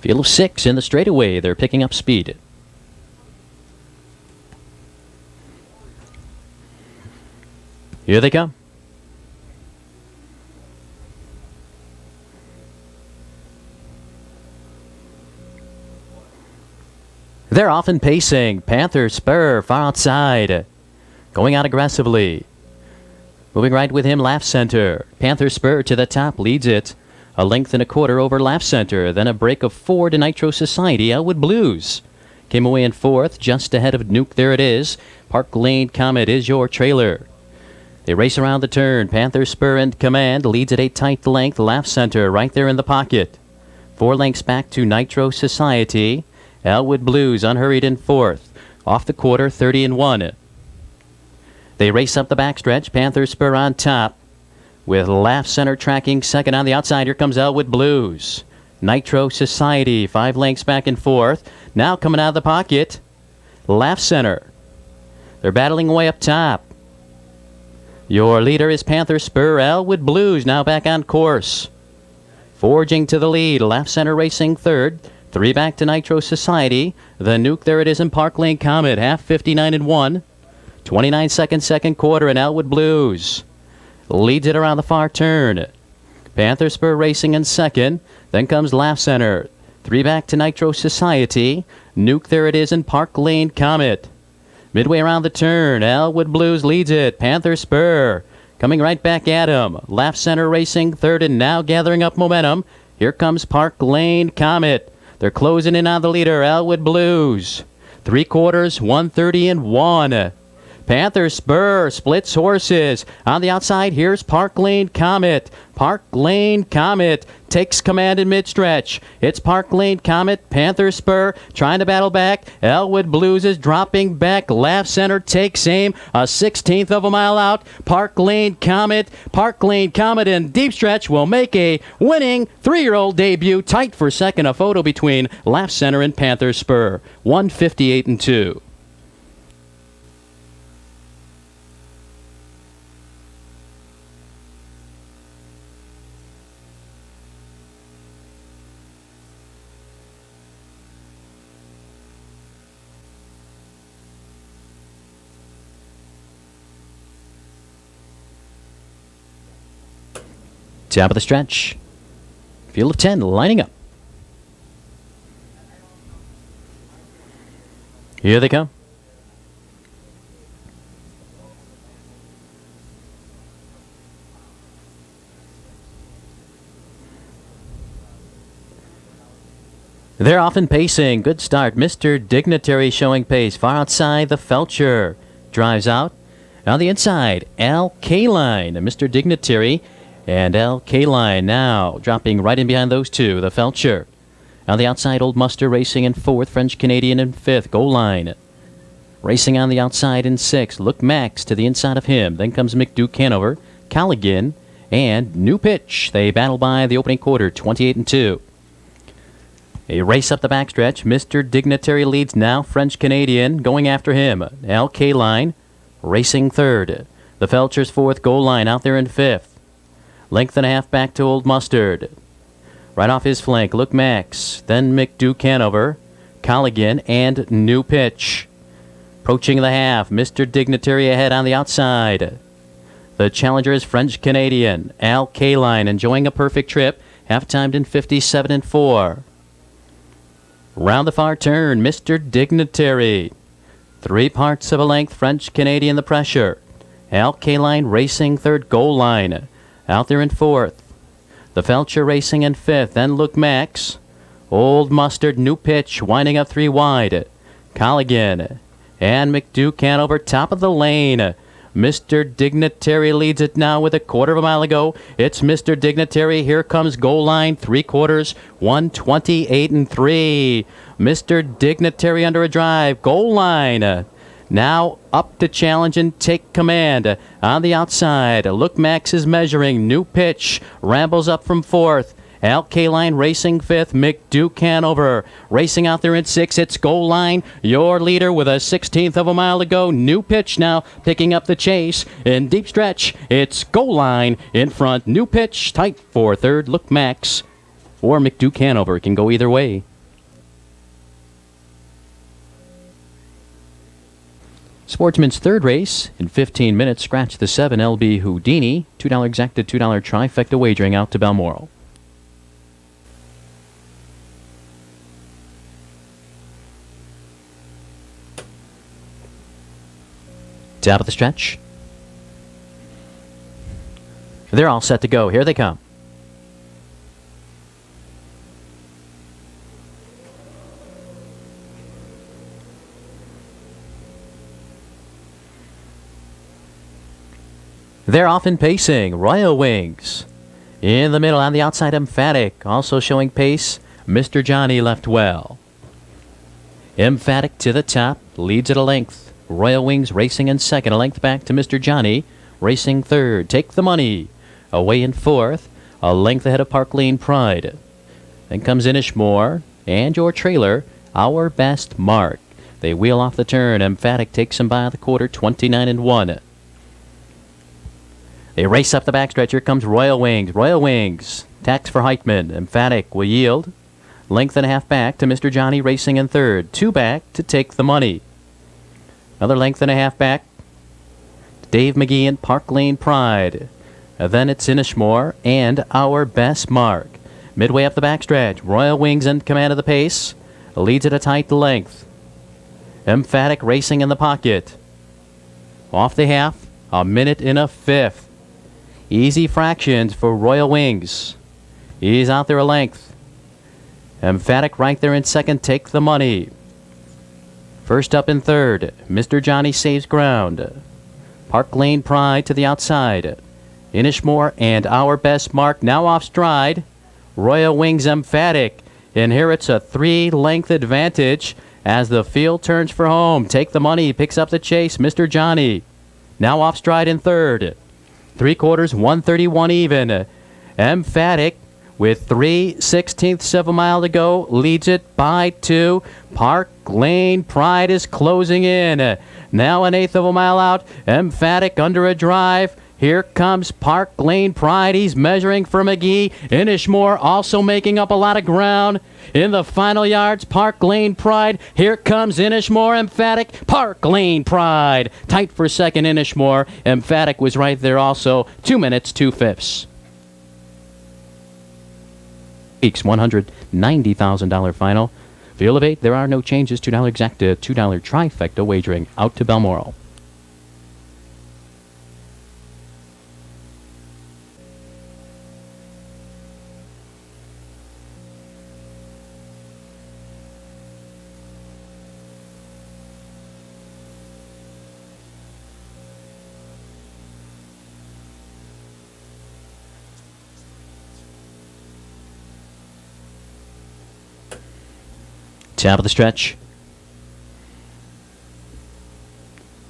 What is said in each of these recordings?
Field of 6 in the straightaway. They're picking up speed. Here they come. They're off and pacing. Panther Spur far outside. Going out aggressively. Moving right with him, Laugh Center. Panther Spur to the top, leads it. A length and a quarter over Laugh Center. Then a break of 4 to Nitro Society. Elwood Blues came away in 4th, just ahead of Nuke. There it is. Park Lane Comet is your trailer. They race around the turn. Panther Spur in command. Leads at a tight length. Laugh Center right there in the pocket. 4 lengths back to Nitro Society. Elwood Blues unhurried in 4th. Off the quarter, 30 and 1. They race up the backstretch. Panther Spur on top, with Laugh Center tracking second on the outside. Here comes Elwood Blues. Nitro Society 5 lengths back in 4th. Now coming out of the pocket, Laugh Center. They're battling away up top. Your leader is Panther Spur. Elwood Blues now back on course. Forging to the lead. Laugh Center racing 3rd. 3 back to Nitro Society. The Nuke, there it is in Park Lane Comet. Half 59 and 1. 29 seconds, second quarter, and Elwood Blues leads it around the far turn. Panther Spur racing in 2nd. Then comes Laugh Center. 3 back to Nitro Society. Nuke, there it is in Park Lane Comet. Midway around the turn, Elwood Blues leads it. Panther Spur coming right back at him. Laugh Center racing 3rd and now gathering up momentum. Here comes Park Lane Comet. They're closing in on the leader, Elwood Blues. 3 quarters, 130 and 1. Panther Spur splits horses. On the outside, here's Park Lane Comet. Park Lane Comet takes command in mid-stretch. It's Park Lane Comet, Panther Spur trying to battle back. Elwood Blues is dropping back. Laugh Center takes aim. A 16th of a mile out. Park Lane Comet in deep stretch will make a winning 3-year-old debut. Tight for second. A photo between Laugh Center and Panther Spur. 158 and 2. Top of the stretch. Field of 10 lining up. Here they come. They're off and pacing. Good start. Mr. Dignitary showing pace. Far outside, the Felcher drives out. On the inside, Al K-Line. Mr. Dignitary and L. K-Line now dropping right in behind those two. The Felcher. On the outside, Old Muster racing in 4th. French Canadian in 5th. Goal Line. Racing on the outside in 6th. Look Max to the inside of him. Then comes McDuke Hanover, Colligan, and New Pitch. They battle by the opening quarter, 28 and 2. A race up the backstretch. Mr. Dignitary leads now. French Canadian going after him. L. K-Line racing 3rd. The Felcher's 4th. Goal Line out there in 5th. Length and a half back to Old Mustard. Right off his flank, Look Max. Then McDuke Hanover, Colligan, and New Pitch. Approaching the half, Mr. Dignitary ahead on the outside. The challenger is French Canadian, Al K-Line, enjoying a perfect trip. Half-timed in 57 and 4. Round the far turn, Mr. Dignitary. 3 parts of a length, French Canadian the pressure. Al K-Line racing 3rd. Goal Line out there in 4th. The Felcher racing in 5th. Then Look Max. Old Mustard, New Pitch winding up 3 wide. Colligan and McDuke Hanover top of the lane. Mr. Dignitary leads it now with a quarter of a mile ago. It's Mr. Dignitary. Here comes Goal Line. 3 quarters, 128 and 3. Mr. Dignitary under a drive. Goal Line Now up to challenge and take command. On the outside, Look Max is measuring. New pitch. Rambles up from fourth. Al Kaline racing fifth. McDuke Hanover racing out there in sixth. It's goal line. Your leader with a 16th of a mile to go. New pitch now picking up the chase. In deep stretch, it's goal line in front. New pitch tight for third. Look Max or McDuke Hanover. It can go either way. Sportsman's third race in 15 minutes. Scratch the 7 LB Houdini. $2 exacted, $2 trifecta wagering out to Balmoral. Top of the stretch. They're all set to go. Here they come. They're off and pacing. Royal Wings. In the middle on the outside, Emphatic. Also showing pace. Mr. Johnny left well. Emphatic to the top. Leads at a length. Royal Wings racing in second. A length back to Mr. Johnny. Racing third. Take the money. Away in fourth. A length ahead of Park Lane Pride. Then comes Inishmore. And your trailer. Our Best Mark. They wheel off the turn. Emphatic takes him by the quarter. 29-1. They race up the backstretch. Here comes Royal Wings. Royal Wings. Tax for Heitman. Emphatic will yield. Length and a half back to Mr. Johnny racing in third. 2 back to Take the Money. Another length and a half back. Dave McGee and Park Lane Pride. Then it's Inishmore and Our Best Mark. Midway up the backstretch. Royal Wings in command of the pace. Leads at a tight length. Emphatic racing in the pocket. Off the half. A minute and a fifth. Easy fractions for Royal Wings. He's out there a length. Emphatic right there in second. Take the Money. First up in third. Mr. Johnny saves ground. Park Lane Pride to the outside. Inishmore and Our Best Mark now off stride. Royal Wings Emphatic. And here it's a 3-length advantage as the field turns for home. Take the Money. Picks up the chase. Mr. Johnny now off stride in third. 3/4, 131 even. Emphatic with 3/16 of a mile to go leads it by 2. Park Lane Pride is closing in. Now an 1/8 of a mile out. Emphatic under a drive. Here comes Park Lane Pride. He's measuring for McGee. Inishmore also making up a lot of ground. In the final yards, Park Lane Pride. Here comes Inishmore. Emphatic. Park Lane Pride. Tight for second, Inishmore. Emphatic was right there also. 2 minutes, 2/5. Weeks $190,000 final. Field of 8. There are no changes. $2 exacta, $2 trifecta wagering out to Balmoral. Top of the stretch.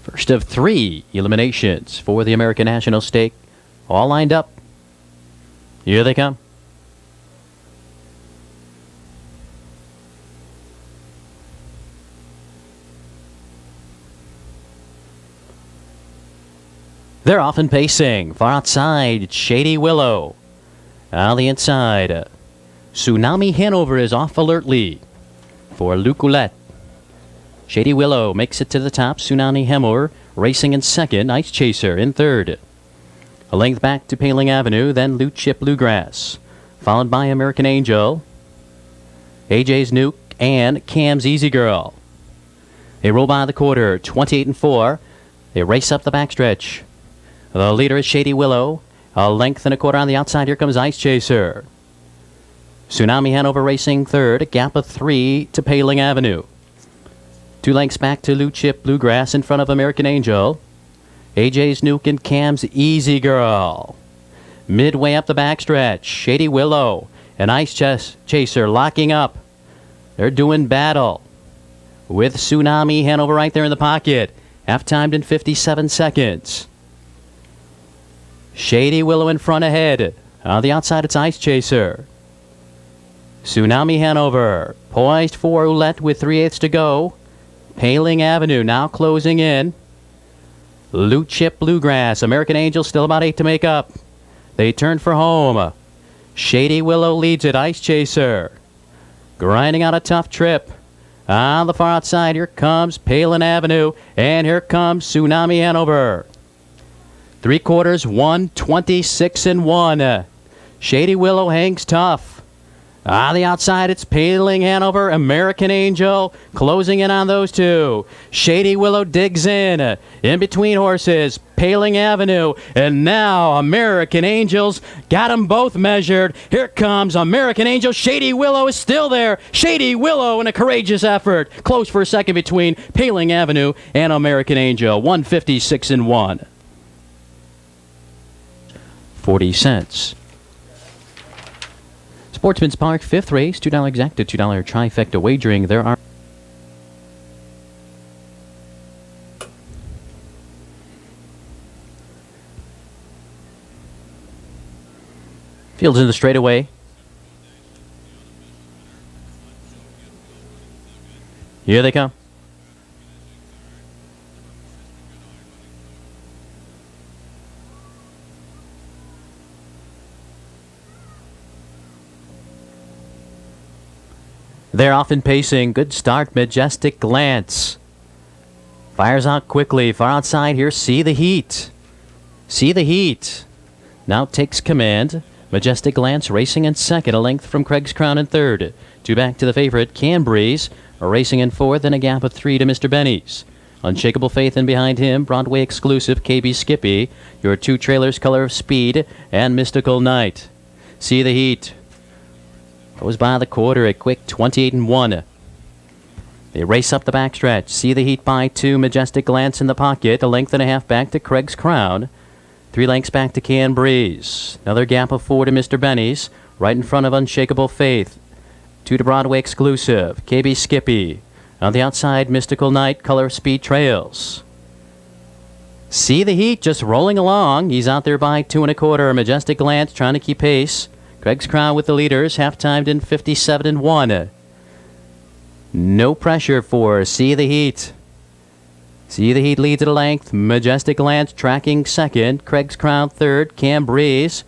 First of 3 eliminations for the American National Stake. All lined up. Here they come. They're off and pacing. Far outside, Shady Willow. On the inside, Tsunami Hanover is off alertly for Luculette. Shady Willow makes it to the top. Tsunami Hanover racing in second. Ice Chaser in third. A length back to Paling Avenue, then Loot Chip Bluegrass. Followed by American Angel, AJ's Nuke, and Cam's Easy Girl. They roll by the quarter, 28-4. They race up the backstretch. The leader is Shady Willow. A length and a quarter on the outside. Here comes Ice Chaser. Tsunami Hanover racing third. A gap of 3 to Paling Avenue. 2 lengths back to Loot Chip Bluegrass in front of American Angel. AJ's Nuke and Cam's Easy Girl. Midway up the backstretch, Shady Willow and Ice Chaser locking up. They're doing battle with Tsunami Hanover right there in the pocket. half-timed in 57 seconds. Shady Willow in front ahead. On the outside, it's Ice Chaser. Tsunami Hanover, poised for Roulette with 3/8 to go. Paling Avenue now closing in. Loot Chip Bluegrass, American Angel still about 8 to make up. They turn for home. Shady Willow leads it, Ice Chaser. Grinding out a tough trip. On the far outside, here comes Paling Avenue, and here comes Tsunami Hanover. 3/4, 1:26-1. Shady Willow hangs tough. On the outside, it's Paling Hanover, American Angel, closing in on those two. Shady Willow digs in between horses, Paling Avenue, and now American Angel's got them both measured. Here comes American Angel. Shady Willow is still there. Shady Willow in a courageous effort. Close for a second between Paling Avenue and American Angel, 1:56-1. 40 cents. Sportsman's Park, 5th race, $2 exacta, $2 trifecta wagering. There are fields in the straightaway. Here they come. They're often pacing. Good start. Majestic Glance. Fires out quickly. Far outside here. See the Heat. See the Heat. Now takes command. Majestic Glance racing in second. A length from Craig's Crown in third. 2 back to the favorite. Can Breeze racing in fourth. And a gap of 3 to Mr. Benny's. Unshakable Faith in behind him. Broadway exclusive KB Skippy. Your 2 trailers, Color of Speed and Mystical Night. See the Heat. Goes by the quarter at quick 28-1. They race up the backstretch. See the Heat by 2. Majestic Glance in the pocket. A length and a half back to Craig's Crown. 3 lengths back to Can Breeze. Another gap of 4 to Mr. Benny's. Right in front of Unshakable Faith. 2 to Broadway exclusive. KB Skippy. On the outside, Mystical Night. Color Speed trails. See the Heat just rolling along. He's out there by 2 1/4. Majestic Glance trying to keep pace. Craig's Crown with the leaders, half-timed in 57-1. No pressure for See the Heat. See the Heat leads at a length. Majestic Glance tracking second. Craig's Crown third. Can Breeze.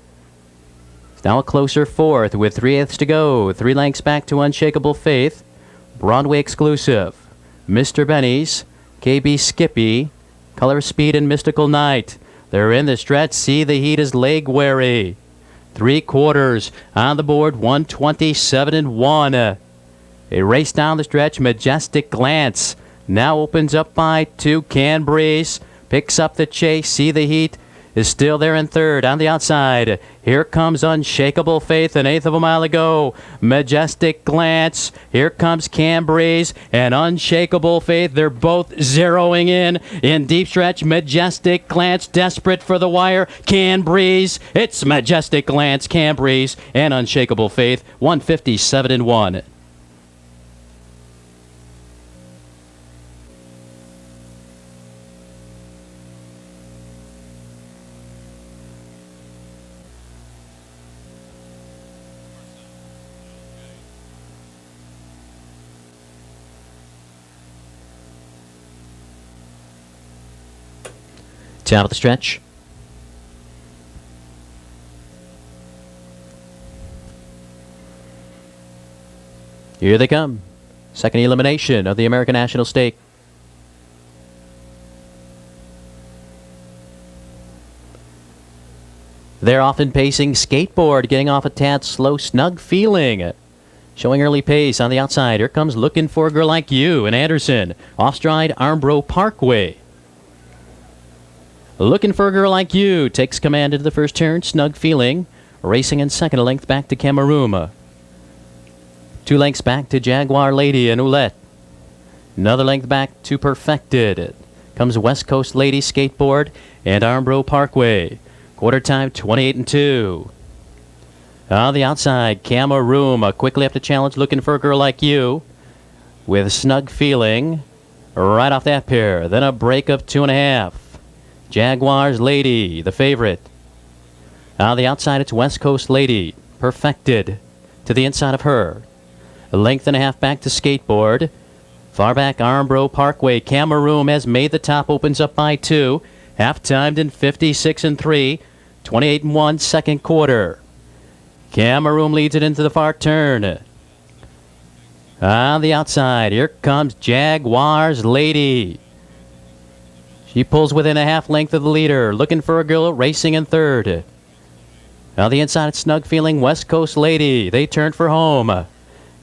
It's now a closer fourth with 3/8 to go. 3 lengths back to Unshakable Faith. Broadway exclusive. Mr. Benny's. KB Skippy. Color Speed and Mystical Night. They're in the stretch. See the Heat is leg weary. 3/4 on the board, 1:27-1. A race down the stretch. Majestic Glance now opens up by 2. Can Breeze picks up the chase. See the Heat is still there in third. On the outside, here comes Unshakable Faith, 1/8 of a mile to go. Majestic Glance, here comes Can Breeze and Unshakable Faith. They're both zeroing in deep stretch. Majestic Glance desperate for the wire. Can Breeze, it's Majestic Glance, Can Breeze, and Unshakable Faith, 1:57-1. Top of the stretch. Here they come. Second elimination of the American National Stake. They're often pacing. Skateboard getting off a tad slow. Snug Feeling showing early pace on the outside. Here comes Looking for a Girl Like You and Anderson. Off stride Armbro Parkway. Looking for a Girl Like You takes command into the first turn. Snug Feeling racing in second. A length back to Cameroon. 2 lengths back to Jaguar Lady and Oulette. Another length back to Perfected. Comes West Coast Lady Skateboard and Armbro Parkway. Quarter time 28-2. On the outside, Cameroon quickly up to challenge Looking for a Girl Like You with Snug Feeling. right off that pair. Then a break of 2.5. Jaguars Lady, the favorite. On the outside, it's West Coast Lady, perfected to the inside of her. A length and a half back to Skateboard. Far back, Armbro Parkway. Cameroon has made the top, opens up by 2. Half-timed in 56-3. 28-1, second quarter. Cameroon leads it into the far turn. On the outside, here comes Jaguars Lady. She pulls within a half length of the leader, looking for a girl racing in third. On the inside, it's snug feeling West Coast Lady. They turn for home.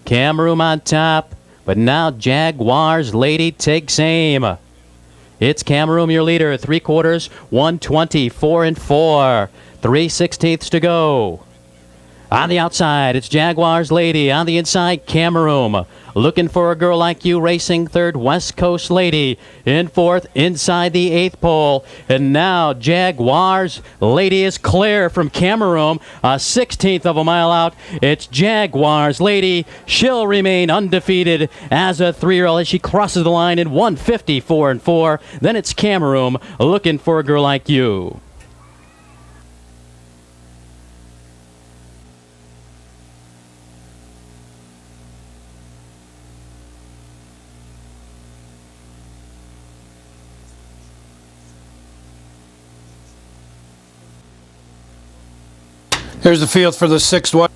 Cameroon on top, but now Jaguars Lady takes aim. It's Cameroon, your leader, 3 quarters, 124-4, 3/16 to go. On the outside, it's Jaguars Lady. On the inside, Cameroon. Looking for a girl like you, racing third, West Coast Lady. In fourth, inside the 8th pole. And now Jaguars Lady is clear from Cameroon. A 16th of a mile out. It's Jaguars Lady. She'll remain undefeated as a 3-year-old as she crosses the line in 154-4. Then it's Cameroon looking for a girl like you. Here's the field for the 6th one.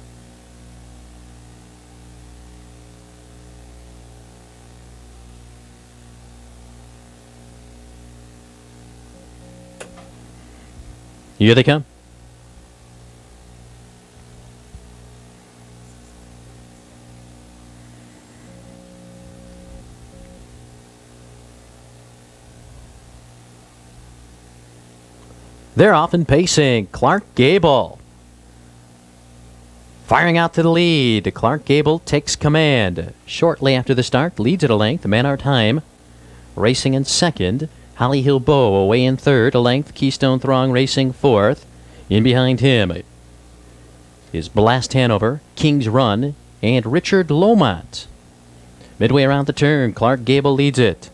Here they come. They're off and pacing. Clark Gable firing out to the lead. Clark Gable takes command. Shortly after the start, leads at a length. Man our time. Racing in second. Holly Hill Bow away in third. A length. Keystone Throng racing fourth. In behind him is Blast Hanover, King's Run, and Richard Lomont. Midway around the turn, Clark Gable leads it.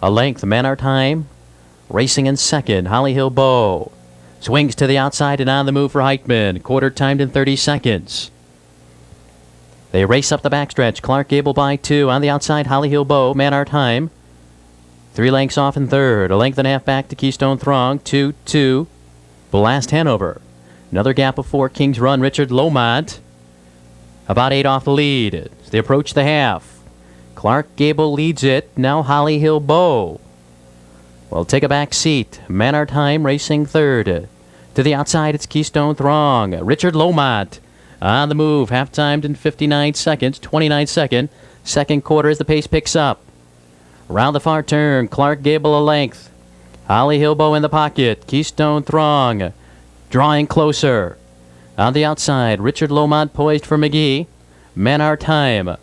A length. Man our time. Racing in second. Holly Hill Bow. Swings to the outside and on the move for Heitman. Quarter timed in 30 seconds. They race up the backstretch. Clark Gable by 2. On the outside, Holly Hill Bow. Man our time. 3 lengths off in third. A length and a half back to Keystone Throng. 2-2. Blast Hanover. Another gap of 4. King's Run. Richard Lomont. About 8 off the lead. As they approach the half. Clark Gable leads it. Now Holly Hill Bow will take a back seat. Man our time racing third. To the outside, it's Keystone Throng. Richard Lomont on the move. Half-timed in 59 seconds. 29-second. Second quarter as the pace picks up. Around the far turn, Clark Gable a length. Holly Hill Bow in the pocket. Keystone Throng drawing closer. On the outside, Richard Lomont poised for McGee. Man our time.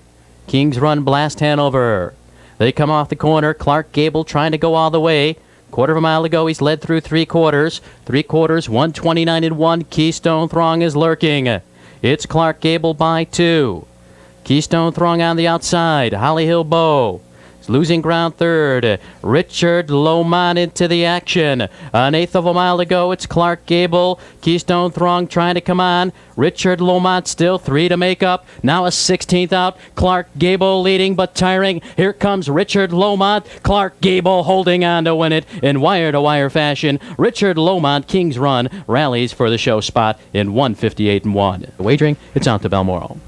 King's Run, Blast Hanover. They come off the corner. Clark Gable trying to go all the way. Quarter of a mile to go. He's led through 3 quarters. 3 quarters, 129-1. Keystone Throng is lurking. It's Clark Gable by 2. Keystone Throng on the outside. Holly Hill Bow is losing ground third. Richard Lomont into the action. An 1/8 of a mile to go. It's Clark Gable. Keystone Throng trying to come on. Richard Lomont still 3 to make up. Now a 16th out. Clark Gable leading but tiring. Here comes Richard Lomont. Clark Gable holding on to win it in wire-to-wire fashion. Richard Lomont, King's Run, rallies for the show spot in 158-1. Wagering, it's out to Balmoral.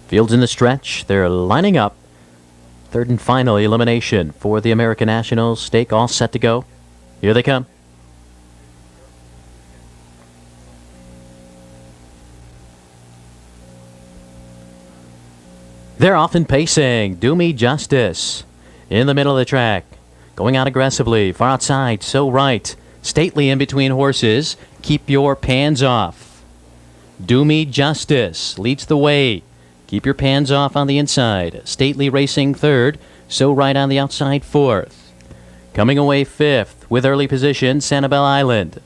Fields in the stretch. They're lining up. Third and final elimination for the American Nationals. Stake all set to go. Here they come. They're off and pacing. Do Me Justice in the middle of the track. Going out aggressively. Far outside. So right. Stately in between horses. Keep your pans off. Do Me Justice leads the way. Keep your pans off on the inside. Stately racing third. So right on the outside fourth. Coming away fifth with early position, Sanibel Island.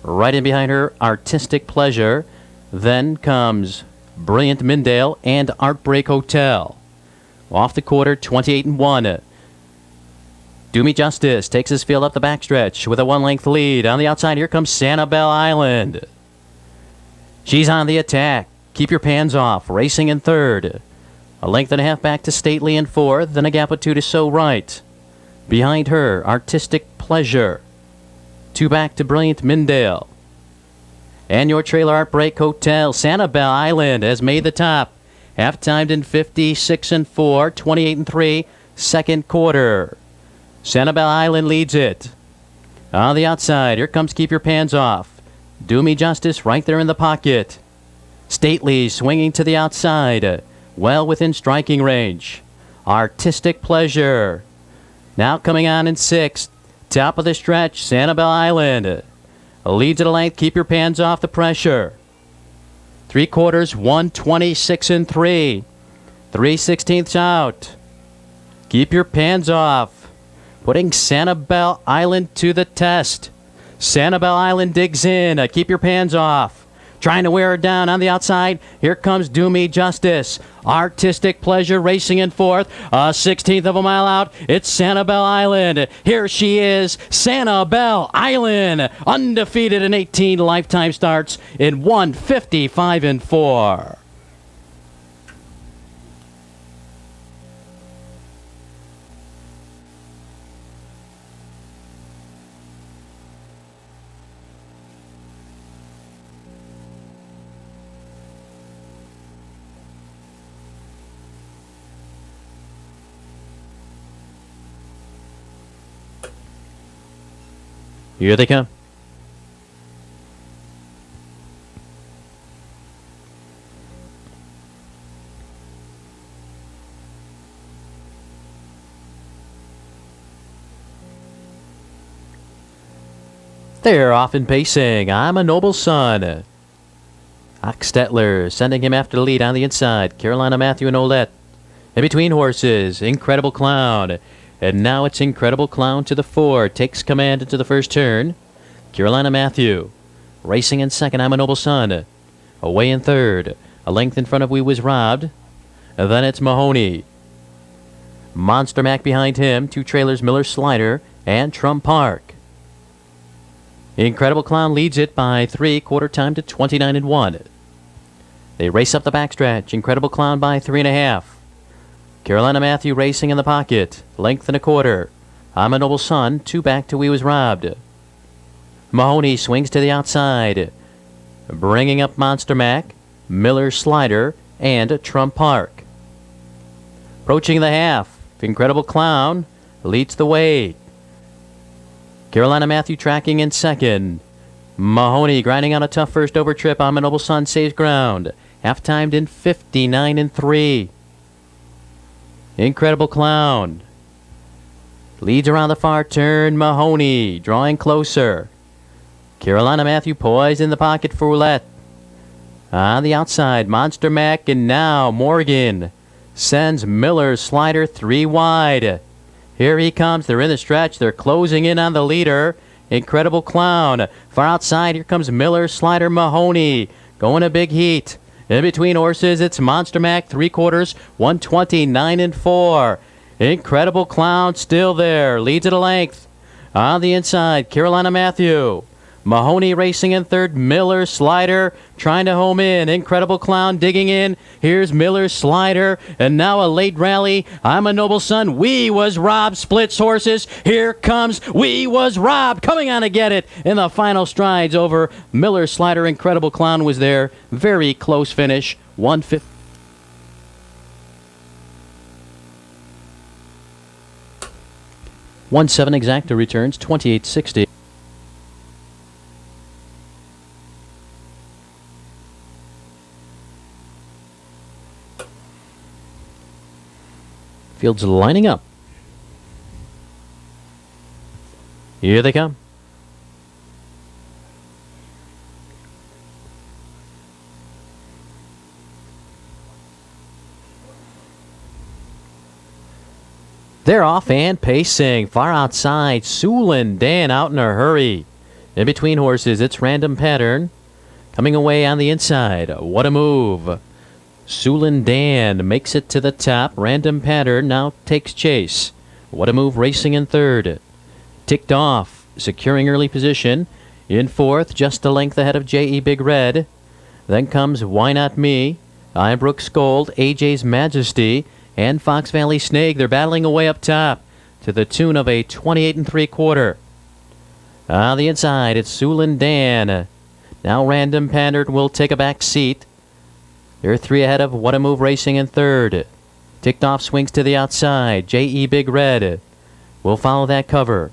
Right in behind her, Artistic Pleasure. Then comes Brilliant Mindale and Artbreak Hotel. Off the quarter, 28-1. Do Me Justice takes his field up the backstretch with a one-length lead. On the outside, here comes Sanibel Island. She's on the attack. Keep your pans off. Racing in third. A length and a half back to Stately in fourth. Then a gap of two to So Right. Behind her, Artistic Pleasure. Two back to Brilliant Mindale. And your trailer, Artbreak Hotel. Sanibel Island has made the top. Half-timed in 56-4, 28-3, second quarter. Sanibel Island leads it. On the outside, here comes Keep Your Pans Off. Do Me Justice right there in the pocket. Stately swinging to the outside, well within striking range. Artistic Pleasure. Now coming on in sixth. Top of the stretch, Sanibel Island. Leads at a length, Keep Your Pans Off the pressure. Three quarters, 126-3. 3/16 out. Keep Your Pans Off. Putting Sanibel Island to the test. Sanibel Island digs in. Keep Your Pans Off. Trying to wear her down on the outside. Here comes Do Me Justice. Artistic Pleasure racing in fourth. A 16th of a mile out. It's Sanibel Island. Here she is. Sanibel Island. Undefeated in 18 lifetime starts in 155-4. Here they come. They're off and pacing. I'm a Noble Son. Oxtetler sending him after the lead on the inside. Carolina Matthew and Olette. In between horses, Incredible Clown. And now it's Incredible Clown to the fore. Takes command into the first turn. Carolina Matthew. Racing in second, I'm a Noble Son. Away in third. A length in front of We Was Robbed. And then it's Mahoney. Monster Mac behind him. Two trailers, Miller Slider and Trump Park. Incredible Clown leads it by 3, quarter time to 29-1. They race up the backstretch. Incredible Clown by 3.5. Carolina Matthew racing in the pocket. Length and a quarter. I'm a Noble Son. Two back to We Was Robbed. Mahoney swings to the outside. Bringing up Monster Mac, Miller Slider, and Trump Park. Approaching the half. Incredible Clown leads the way. Carolina Matthew tracking in second. Mahoney grinding on a tough first over trip. I'm a Noble Son saves ground. Half-timed in 59-3. Incredible Clown leads around the far turn. Mahoney drawing closer. Carolina Matthew poised in the pocket for Roulette. On the outside, Monster Mac, and now Morgan sends Miller Slider 3 wide. Here he comes. They're in the stretch. They're closing in on the leader. Incredible Clown. Far outside, here comes Miller Slider Mahoney. Going a big heat. In between horses, it's Monster Mac, 3 quarters, 129-4. Incredible Clown still there. Leads at a length. On the inside, Carolina Matthew. Mahoney racing in third. Miller Slider trying to home in. Incredible Clown digging in. Here's Miller Slider. And now a late rally. I'm a Noble Son. We Was Robbed splits horses. Here comes We Was Robbed. Coming on to get it in the final strides over Miller Slider. Incredible Clown was there. Very close finish. 150. 1-7 exacta returns 28-60. Fields lining up. Here they come. They're off and pacing. Far outside, Sulin Dan out in a hurry. In between horses, it's Random Pattern. Coming away on the inside. What a move. Sulin Dan makes it to the top. Random Pattern now takes chase. What a move racing in third. Ticked off, securing early position. In fourth, just a length ahead of J.E. Big Red. Then comes Why Not Me, Ibrook's Gold, AJ's Majesty, and Fox Valley Snake. They're battling away up top to the tune of a 28 3/4. On the inside, it's Sulin Dan. Now Random Pattern will take a back seat. They're 3 ahead of What a Move Racing in third. Ticked off swings to the outside. J.E. Big Red will follow that cover.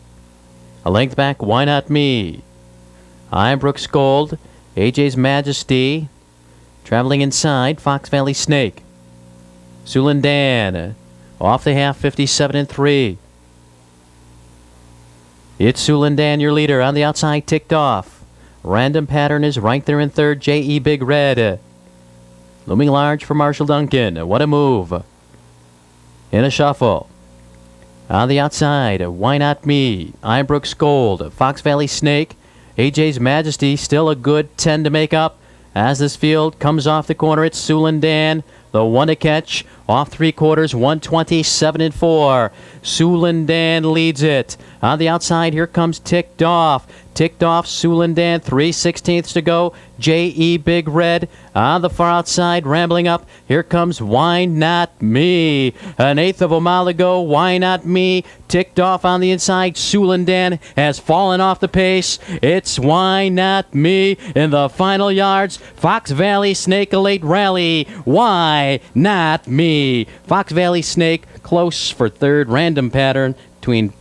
A length back, Why Not Me? Ibrook's Gold, AJ's Majesty. Traveling inside, Fox Valley Snake. Sulin Dan off the half, 57 3. It's Sulin Dan, your leader. On the outside, ticked off. Random Pattern is right there in third. J.E. Big Red. Looming large for Marshall Duncan. What a move. In a shuffle. On the outside, Why Not Me? Ibrook's Gold. Fox Valley Snake. AJ's Majesty, still a good 10 to make up. As this field comes off the corner, it's Sulin Dan. The one to catch, off 3/4, 127 4. Sulin Dan leads it. On the outside, here comes Ticked Off. Ticked Off, Sulin Dan, 3/16 to go. J.E. Big Red on the far outside, rambling up. Here comes Why Not Me? An eighth of a mile to go. Why Not Me? Ticked Off on the inside. Sulin Dan has fallen off the pace. It's Why Not Me in the final yards. Fox Valley Snake, a late rally. Why Not Me? Fox Valley Snake close for third. Random Pattern between